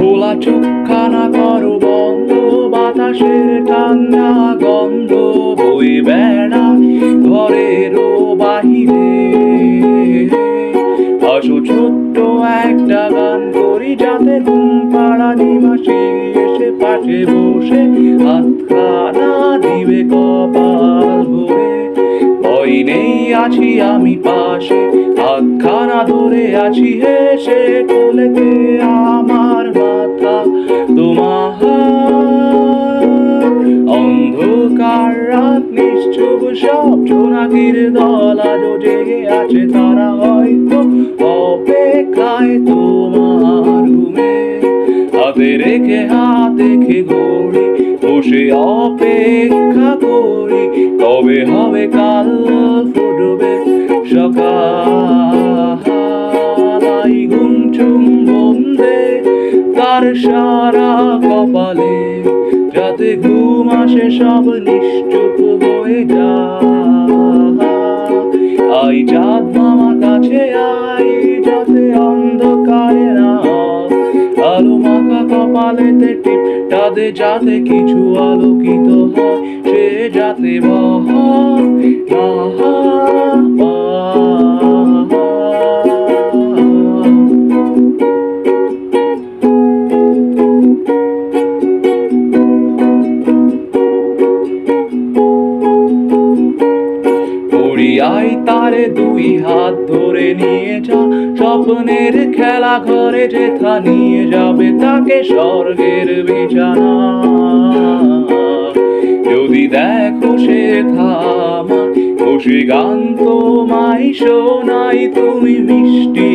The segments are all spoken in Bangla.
খোলা চোখখানা করো বন্ধ, বাতাসের ঠান্ডা গন্ধ বয়ে বেড়ায় ঘরেরও বাহিরে। আসো ছোট্ট একটা গান করি, যাতে ঘুম পাড়া নিবাসী এসে পাশে বসে হাতখানা দিবে কপাল ভরে। ভয় নেই, আছি আমি পাশে, হাতখানা ধরে আছি হেসে, কোলেতে আমার মাথা তোমার। অন্ধকার রাত নিশ্চুপ, সব জোনাকির দল আজও জেগে আছে, তারা হয়তো অপেক্ষায় তোমার রুমে। হাতে রেখে হাত দেখে ঘড়ি, বসে অপেক্ষা করি, কবে হবে কাল ফুটবে সকাল। আই ঘুম চুম বন্দে তার সারা কপালে, যাতে ঘুম আসে সব নিশ্চুপ হয়ে যায়। আই চাঁদ মামা কাছে আই, যাতে অন্ধকারে না আলো মাখা কপালেতে টিপটা দে, যাতে কিছু আলোকিত হয়, সে যাতে বহায় না আই তারে দুই হাত ধরে নিয়ে যা, স্বপ্নের খেলা ঘরে যেথা নিয়ে যাবে তাকে স্বর্গের বিছানা। যদি দেখো সে থামা বসে গান তোমায় শোনাই, তুমি মিষ্টি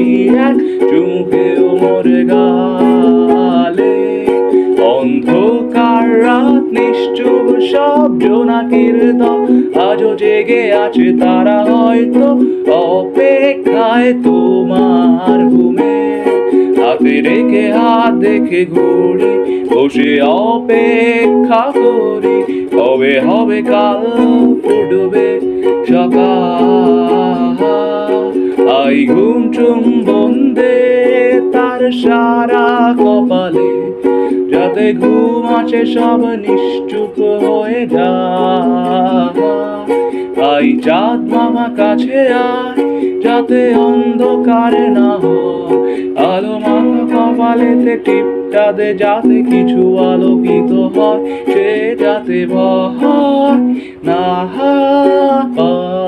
এক চুমুকেও মরে গালে। অন্ধকার রাত নিশ্চুপ, সব জোনাকির দল আজও জেগে আছে, তারা হয়তো অপেক্ষায় তোমার ঘুমে। হাতে রেখে হাত দেখে ঘুরি, বসে অপেক্ষা করি, কবে হবে কাল ফুটবে সকাল। আই ঘুম চুম বন্দে তার সারা কপালে, যাতে ঘুম আসে সব নিশ্চুপ হয়ে যায়। আই চাঁদ মামা কাছে আয়, যাতে অন্ধকারে না হয় আলো মাখা কপালেতে টিপটা দে, যাতে কিছু আলোকিত হয়, সে যাতে ভয় না হয়।